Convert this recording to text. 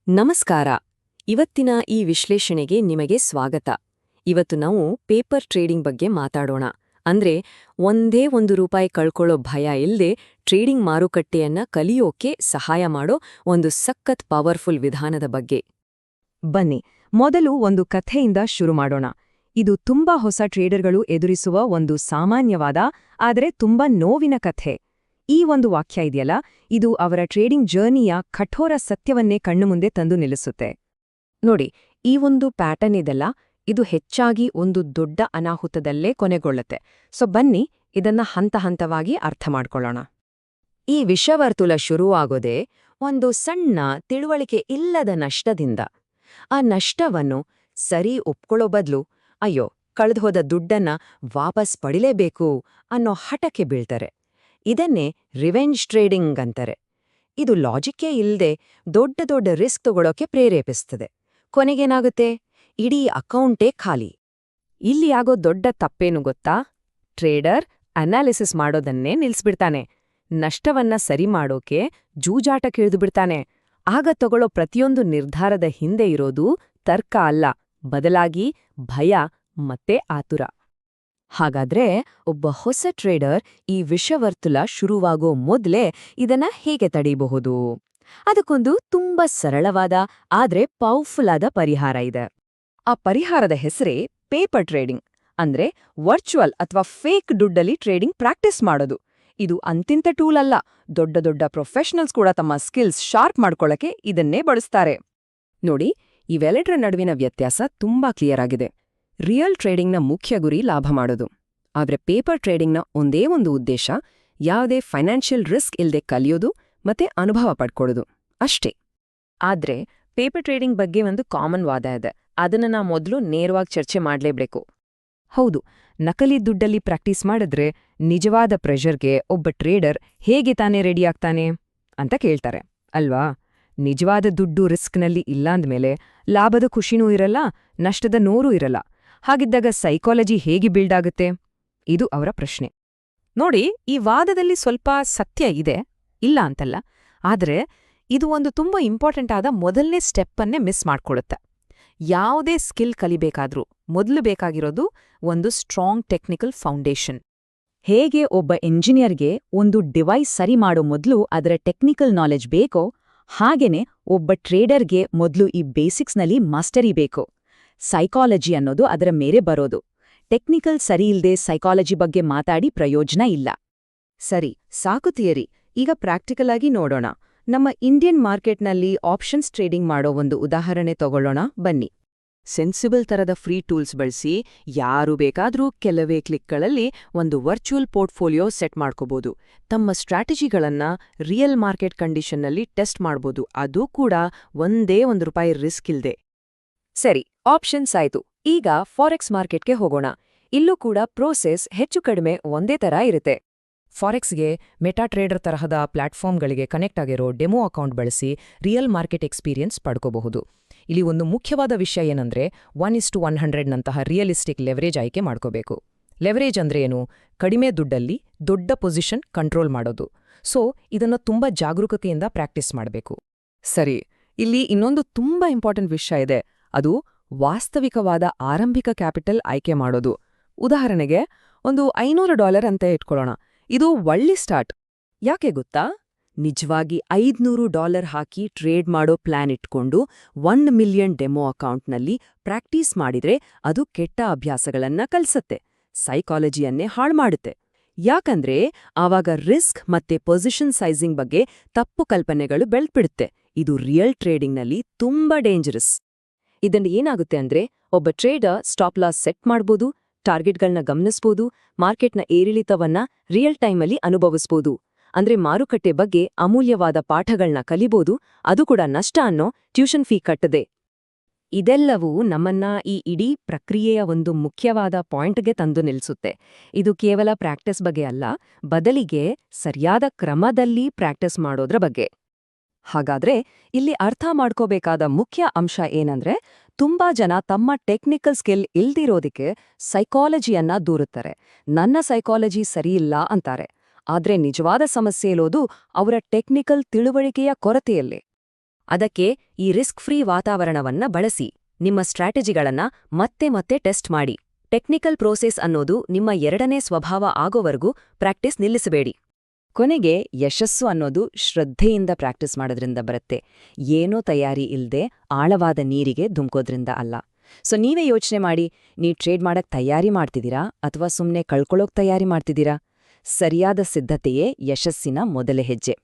ನಮಸ್ಕಾರ. ಇವತ್ತಿನ ಈ ವಿಶ್ಲೇಷಣೆಗೆ ನಿಮಗೆ ಸ್ವಾಗತ. ಇವತ್ತು ನಾವು ಪೇಪರ್ ಟ್ರೇಡಿಂಗ್ ಬಗ್ಗೆ ಮಾತಾಡೋಣ. ಅಂದ್ರೆ ಒಂದೇ ₹1 ಕಳ್ಕೊಳ್ಳೋ ಭಯ ಇಲ್ದೆ ಟ್ರೇಡಿಂಗ್ ಮಾರುಕಟ್ಟೆಯನ್ನ ಕಲಿಯೋಕೆ ಸಹಾಯ ಮಾಡೋ ಒಂದು ಸಖತ್ ಪವರ್ಫುಲ್ ವಿಧಾನದ ಬಗ್ಗೆ. ಬನ್ನಿ, ಮೊದಲು ಒಂದು ಕಥೆಯಿಂದ ಶುರು ಮಾಡೋಣ. ಇದು ತುಂಬಾ ಹೊಸ ಟ್ರೇಡರ್ಗಳು ಎದುರಿಸುವ ಒಂದು ಸಾಮಾನ್ಯವಾದ ಆದರೆ ತುಂಬಾ ನೋವಿನ ಕಥೆ. ಈ ಒಂದು ವಾಕ್ಯ ಇದೆಯಲ್ಲ, ಇದು ಅವರ ಟ್ರೇಡಿಂಗ್ ಜರ್ನಿಯ ಕಠೋರ ಸತ್ಯವನ್ನೇ ಕಣ್ಣುಮುಂದೆ ತಂದು ನಿಲ್ಲಿಸುತ್ತೆ. ನೋಡಿ, ಈ ಒಂದು ಪ್ಯಾಟರ್ನ್ ಇದೆಲ್ಲ, ಇದು ಹೆಚ್ಚಾಗಿ ಒಂದು ದೊಡ್ಡ ಅನಾಹುತದಲ್ಲೇ ಕೊನೆಗೊಳ್ಳುತ್ತೆ. ಬನ್ನಿ ಇದನ್ನ ಹಂತ ಹಂತವಾಗಿ ಅರ್ಥ ಮಾಡ್ಕೊಳ್ಳೋಣ. ಈ ವಿಷವರ್ತುಲ ಶುರುವಾಗೋದೇ ಒಂದು ಸಣ್ಣ ತಿಳುವಳಿಕೆ ಇಲ್ಲದ ನಷ್ಟದಿಂದ. ಆ ನಷ್ಟವನ್ನು ಸರಿ ಒಪ್ಕೊಳ್ಳೋ ಬದಲು ಅಯ್ಯೋ ಕಳೆದುಹೋದ ದುಡ್ಡನ್ನ ವಾಪಸ್ ಪಡಿಲೇಬೇಕು ಅನ್ನೋ ಹಠಕ್ಕೆ ಬೀಳ್ತಾರೆ. ಇದನ್ನೇ ರಿವೆಂಜ್ ಟ್ರೇಡಿಂಗ್ ಅಂತಾರೆ. ಇದು ಲಾಜಿಕ್ಕೇ ಇಲ್ಲದೆ ದೊಡ್ಡ ದೊಡ್ಡ ರಿಸ್ಕ್ ತಗೊಳ್ಳೋಕೆ ಪ್ರೇರೇಪಿಸ್ತದೆ. ಕೊನೆಗೇನಾಗುತ್ತೆ? ಇಡೀ ಅಕೌಂಟೇ ಖಾಲಿ. ಇಲ್ಲಿ ಆಗೋ ದೊಡ್ಡ ತಪ್ಪೇನು ಗೊತ್ತಾ? Trader analysis ಮಾಡೋದನ್ನೇ ನಿಲ್ಸ್ಬಿಡ್ತಾನೆ. ನಷ್ಟವನ್ನ ಸರಿ ಮಾಡೋಕೆ ಜೂಜಾಟಕ್ಕಿಳಿದು ಬಿಡ್ತಾನೆ. ಆಗ ತಗೊಳ್ಳೋ ಪ್ರತಿಯೊಂದು ನಿರ್ಧಾರದ ಹಿಂದೆ ಇರೋದು ತರ್ಕ ಅಲ್ಲ, ಬದಲಾಗಿ ಭಯ ಮತ್ತೆ ಆತುರ. ಹಾಗಾದ್ರೆ ಒಬ್ಬ ಹೊಸ ಟ್ರೇಡರ್ ಈ ವಿಷವರ್ತುಲ ಶುರುವಾಗೋ ಮೊದ್ಲೇ ಇದನ್ನ ಹೇಗೆ ತಡೀಬಹುದು? ಅದಕ್ಕೊಂದು ತುಂಬಾ ಸರಳವಾದ ಆದ್ರೆ ಪವರ್ಫುಲ್ ಆದ ಪರಿಹಾರ ಇದೆ. ಆ ಪರಿಹಾರದ ಹೆಸರೇ ಪೇಪರ್ ಟ್ರೇಡಿಂಗ್, ಅಂದ್ರೆ ವರ್ಚುವಲ್ ಅಥವಾ ಫೇಕ್ ದುಡ್ಡಲ್ಲಿ ಟ್ರೇಡಿಂಗ್ ಪ್ರಾಕ್ಟೀಸ್ ಮಾಡೋದು. ಇದು ಅಂತಿಂತ ಟೂಲ್ ಅಲ್ಲ, ದೊಡ್ಡ ದೊಡ್ಡ ಪ್ರೊಫೆಷನಲ್ಸ್ ಕೂಡ ತಮ್ಮ ಸ್ಕಿಲ್ಸ್ ಶಾರ್ಪ್ ಮಾಡ್ಕೊಳ್ಳಕ್ಕೆ ಇದನ್ನೇ ಬಳಸ್ತಾರೆ. ನೋಡಿ, ಇವೆರಡರ ನಡುವಿನ ವ್ಯತ್ಯಾಸ ತುಂಬಾ ಕ್ಲಿಯರ್ ಆಗಿದೆ. ರಿಯಲ್ ಟ್ರೇಡಿಂಗ್ನ ಮುಖ್ಯ ಗುರಿ ಲಾಭ ಮಾಡೋದು. ಆದ್ರೆ ಪೇಪರ್ ಟ್ರೇಡಿಂಗ್ನ ಒಂದೇ ಒಂದು ಉದ್ದೇಶ ಯಾವುದೇ ಫೈನಾನ್ಷಿಯಲ್ ರಿಸ್ಕ್ ಇಲ್ಲದೆ ಕಲಿಯೋದು ಮತ್ತೆ ಅನುಭವ ಪಡ್ಕೊಳ್ಳೋದು ಅಷ್ಟೇ. ಆದ್ರೆ ಪೇಪರ್ ಟ್ರೇಡಿಂಗ್ ಬಗ್ಗೆ ಒಂದು ಕಾಮನ್ ವಾದ ಇದೆ. ಅದನ್ನ ನಾ ಮೊದಲು ನೇರವಾಗಿ ಚರ್ಚೆ ಮಾಡ್ಲೇಬೇಕು. ಹೌದು, ನಕಲಿ ದುಡ್ಡಲ್ಲಿ ಪ್ರಾಕ್ಟೀಸ್ ಮಾಡಿದ್ರೆ ನಿಜವಾದ ಪ್ರೆಷರ್ಗೆ ಒಬ್ಬ ಟ್ರೇಡರ್ ಹೇಗೆ ತಾನೇ ರೆಡಿ ಆಗ್ತಾನೆ ಅಂತ ಕೇಳ್ತಾರೆ ಅಲ್ವಾ? ನಿಜವಾದ ದುಡ್ಡು ರಿಸ್ಕ್ನಲ್ಲಿ ಇಲ್ಲಾಂದ್ಮೇಲೆ ಲಾಭದ ಖುಷಿನೂ ಇರಲ್ಲ, ನಷ್ಟದ ನೋರೂ ಇರಲ್ಲ. ಹಾಗಿದ್ದಾಗ ಸೈಕಾಲಜಿ ಹೇಗೆ ಬಿಲ್ಡ್ ಆಗುತ್ತೆ? ಇದು ಅವರ ಪ್ರಶ್ನೆ. ನೋಡಿ, ಈ ವಾದದಲ್ಲಿ ಸ್ವಲ್ಪ ಸತ್ಯ ಇದೆ, ಇಲ್ಲ ಅಂತಲ್ಲ. ಆದ್ರೆ ಇದು ಒಂದು ತುಂಬಾ ಇಂಪಾರ್ಟೆಂಟ್ ಆದ ಮೊದಲನೇ ಸ್ಟೆಪ್ಪನ್ನೇ ಮಿಸ್ ಮಾಡ್ಕೊಳುತ್ತೆ. ಯಾವುದೇ ಸ್ಕಿಲ್ ಕಲಿಬೇಕಾದ್ರೂ ಮೊದಲು ಬೇಕಾಗಿರೋದು ಒಂದು ಸ್ಟ್ರಾಂಗ್ ಟೆಕ್ನಿಕಲ್ ಫೌಂಡೇಶನ್. ಹೇಗೆ ಒಬ್ಬ ಎಂಜಿನಿಯರ್ಗೆ ಒಂದು ಡಿವೈಸ್ ಸರಿ ಮಾಡೋ ಮೊದಲು ಅದರ ಟೆಕ್ನಿಕಲ್ ನಾಲೆಜ್ ಬೇಕೋ, ಹಾಗೇನೆ ಒಬ್ಬ ಟ್ರೇಡರ್ಗೆ ಮೊದಲು ಈ ಬೇಸಿಕ್ಸ್ನಲ್ಲಿ ಮಾಸ್ಟರಿ ಬೇಕು. ಸೈಕಾಲಜಿ ಅನ್ನೋದು ಅದರ ಮೇರೆ ಬರೋದು. ಟೆಕ್ನಿಕಲ್ ಸರಿಯಿಲ್ದೆ ಸೈಕಾಲಜಿ ಬಗ್ಗೆ ಮಾತಾಡಿ ಪ್ರಯೋಜನ ಇಲ್ಲ. ಸರಿ, ಸಾಕು ಥಿಯರಿ. ಈಗ ಪ್ರಾಕ್ಟಿಕಲ್ ಆಗಿ ನೋಡೋಣ. ನಮ್ಮ ಇಂಡಿಯನ್ ಮಾರ್ಕೆಟ್ನಲ್ಲಿ ಆಪ್ಷನ್ಸ್ ಟ್ರೇಡಿಂಗ್ ಮಾಡೋ ಒಂದು ಉದಾಹರಣೆ ತಗೊಳ್ಳೋಣ ಬನ್ನಿ. ಸೆನ್ಸಿಬಲ್ ತರದ ಫ್ರೀ ಟೂಲ್ಸ್ ಬಳಸಿ ಯಾರು ಬೇಕಾದ್ರೂ ಕೆಲವೇ ಕ್ಲಿಕ್ಗಳಲ್ಲಿ ಒಂದು ವರ್ಚುವಲ್ ಪೋರ್ಟ್ಫೋಲಿಯೋ ಸೆಟ್ ಮಾಡ್ಕೋಬಹುದು. ತಮ್ಮ ಸ್ಟ್ರಾಟಜಿಗಳನ್ನ ರಿಯಲ್ ಮಾರ್ಕೆಟ್ ಕಂಡೀಷನ್ನಲ್ಲಿ ಟೆಸ್ಟ್ ಮಾಡ್ಬೋದು, ಅದು ಕೂಡ ಒಂದೇ ₹1 ರಿಸ್ಕ್ ಇಲ್ದೆ. ಸರಿ, ಆಪ್ಷನ್ಸ್ ಆಯ್ತು. ಈಗ ಫಾರೆಕ್ಸ್ ಮಾರ್ಕೆಟ್ಗೆ ಹೋಗೋಣ. ಇಲ್ಲೂ ಕೂಡ ಪ್ರೋಸೆಸ್ ಹೆಚ್ಚು ಕಡಿಮೆ ಒಂದೇ ತರ ಇರುತ್ತೆ. ಫಾರೆಕ್ಸ್ಗೆ ಮೆಟಾಟ್ರೇಡರ್ ತರಹದ ಪ್ಲಾಟ್ಫಾರ್ಮ್ಗಳಿಗೆ ಕನೆಕ್ಟ್ ಆಗಿರೋ ಡೆಮೋ ಅಕೌಂಟ್ ಬಳಸಿ ರಿಯಲ್ ಮಾರ್ಕೆಟ್ ಎಕ್ಸ್ಪೀರಿಯನ್ಸ್ ಪಡ್ಕೋಬಹುದು. ಇಲ್ಲಿ ಒಂದು ಮುಖ್ಯವಾದ ವಿಷಯ ಏನಂದ್ರೆ 1:100 ನಂತಹ ರಿಯಲಿಸ್ಟಿಕ್ ಲೆವರೇಜ್ ಆಯ್ಕೆ ಮಾಡ್ಕೋಬೇಕು. ಲೆವರೇಜ್ ಅಂದ್ರೆ ಏನು? ಕಡಿಮೆ ದುಡ್ಡಲ್ಲಿ ದೊಡ್ಡ ಪೊಸಿಷನ್ ಕಂಟ್ರೋಲ್ ಮಾಡೋದು. ಇದನ್ನು ತುಂಬಾ ಜಾಗರೂಕತೆಯಿಂದ ಪ್ರಾಕ್ಟೀಸ್ ಮಾಡಬೇಕು. ಸರಿ, ಇಲ್ಲಿ ಇನ್ನೊಂದು ತುಂಬಾ ಇಂಪಾರ್ಟೆಂಟ್ ವಿಷಯ ಇದೆ. ಅದು ವಾಸ್ತವಿಕವಾದ ಆರಂಭಿಕ ಕ್ಯಾಪಿಟಲ್ ಆಯ್ಕೆ ಮಾಡೋದು. ಉದಾಹರಣೆಗೆ ಒಂದು $500 ಅಂತ ಇಟ್ಕೊಳ್ಳೋಣ. ಇದು ಒಳ್ಳೆ ಸ್ಟಾರ್ಟ್. ಯಾಕೆ ಗೊತ್ತಾ? ನಿಜವಾಗಿ $500 ಹಾಕಿ ಟ್ರೇಡ್ ಮಾಡೋ ಪ್ಲಾನ್ ಇಟ್ಕೊಂಡು 1 ಮಿಲಿಯನ್ ಡೆಮೋ ಅಕೌಂಟ್ನಲ್ಲಿ ಪ್ರಾಕ್ಟೀಸ್ ಮಾಡಿದ್ರೆ ಅದು ಕೆಟ್ಟ ಅಭ್ಯಾಸಗಳನ್ನ ಕಲ್ಸತ್ತೆ, ಸೈಕಾಲಜಿಯನ್ನೇ ಹಾಳ್ಮಾಡುತ್ತೆ. ಯಾಕಂದ್ರೆ ಆವಾಗ ರಿಸ್ಕ್ ಮತ್ತೆ ಪೊಸಿಷನ್ ಸೈಜಿಂಗ್ ಬಗ್ಗೆ ತಪ್ಪು ಕಲ್ಪನೆಗಳು ಬೆಳ್ದ್ಬಿಡುತ್ತೆ. ಇದು ರಿಯಲ್ ಟ್ರೇಡಿಂಗ್ನಲ್ಲಿ ತುಂಬಾ ಡೇಂಜರಸ್. ಇದರಿಂದ ಏನಾಗುತ್ತೆ ಅಂದ್ರೆ, ಒಬ್ಬ ಟ್ರೇಡರ್ ಸ್ಟಾಪ್ ಲಾಸ್ ಸೆಟ್ ಮಾಡ್ಬೋದು, ಟಾರ್ಗೆಟ್ಗಳನ್ನ ಗಮನಿಸ್ಬೋದು, ಮಾರ್ಕೆಟ್ನ ಏರಿಳಿತವನ್ನ ರಿಯಲ್ ಟೈಮಲ್ಲಿ ಅನುಭವಿಸ್ಬೋದು. ಅಂದ್ರೆ ಮಾರುಕಟ್ಟೆ ಬಗ್ಗೆ ಅಮೂಲ್ಯವಾದ ಪಾಠಗಳನ್ನ ಕಲಿಬೋದು, ಅದು ಕೂಡ ನಷ್ಟ ಅನ್ನೋ ಟ್ಯೂಷನ್ ಫೀ ಕಟ್ಟದೆ. ಇದೆಲ್ಲವೂ ನಮ್ಮನ್ನ ಈ ಇಡೀ ಪ್ರಕ್ರಿಯೆಯ ಒಂದು ಮುಖ್ಯವಾದ ಪಾಯಿಂಟ್ಗೆ ತಂದು ನಿಲ್ಸುತ್ತೆ. ಇದು ಕೇವಲ ಪ್ರಾಕ್ಟೀಸ್ ಬಗ್ಗೆ ಅಲ್ಲ, ಬದಲಿಗೆ ಸರಿಯಾದ ಕ್ರಮದಲ್ಲಿ ಪ್ರಾಕ್ಟೀಸ್ ಮಾಡೋದ್ರ ಬಗ್ಗೆ. ಹಾಗಾದ್ರೆ ಇಲ್ಲಿ ಅರ್ಥ ಮಾಡ್ಕೋಬೇಕಾದ ಮುಖ್ಯ ಅಂಶ ಏನಂದ್ರೆ, ತುಂಬಾ ಜನ ತಮ್ಮ ಟೆಕ್ನಿಕಲ್ ಸ್ಕಿಲ್ ಇಲ್ದಿರೋದಕ್ಕೆ ಸೈಕಾಲಜಿಯನ್ನ ದೂರುತ್ತಾರೆ. ನನ್ನ ಸೈಕಾಲಜಿ ಸರಿಯಿಲ್ಲ ಅಂತಾರೆ. ಆದ್ರೆ ನಿಜವಾದ ಸಮಸ್ಯೆ ಇರೋದು ಅವರ ಟೆಕ್ನಿಕಲ್ ತಿಳುವಳಿಕೆಯ ಕೊರತೆಯಲ್ಲಿ. ಅದಕ್ಕೆ ಈ ರಿಸ್ಕ್ ಫ್ರೀ ವಾತಾವರಣವನ್ನ ಬಳಸಿ ನಿಮ್ಮ ಸ್ಟ್ರಾಟಜಿಗಳನ್ನ ಮತ್ತೆ ಮತ್ತೆ ಟೆಸ್ಟ್ ಮಾಡಿ. ಟೆಕ್ನಿಕಲ್ ಪ್ರೋಸೆಸ್ ಅನ್ನೋದು ನಿಮ್ಮ ಎರಡನೇ ಸ್ವಭಾವ ಆಗೋವರೆಗೂ ಪ್ರಾಕ್ಟೀಸ್ ನಿಲ್ಲಿಸಬೇಡಿ. ಕೊನೆಗೆ ಯಶಸ್ಸು ಅನ್ನೋದು ಶ್ರದ್ಧೆಯಿಂದ ಪ್ರಾಕ್ಟೀಸ್ ಮಾಡೋದ್ರಿಂದ ಬರುತ್ತೆ, ಏನೋ ತಯಾರಿ ಇಲ್ದೆ ಆಳವಾದ ನೀರಿಗೆ ಧುಮ್ಕೋದ್ರಿಂದ ಅಲ್ಲ. ಸೊ ನೀವೇ ಯೋಚನೆ ಮಾಡಿ, ನೀವು ಟ್ರೇಡ್ ಮಾಡಕ್ ತಯಾರಿ ಮಾಡ್ತಿದ್ದೀರಾ ಅಥವಾ ಸುಮ್ಮನೆ ಕಳ್ಕೊಳ್ಳೋಕ್ ತಯಾರಿ ಮಾಡ್ತಿದ್ದೀರಾ? ಸರಿಯಾದ ಸಿದ್ಧತೆಯೇ ಯಶಸ್ಸಿನ ಮೊದಲ ಹೆಜ್ಜೆ.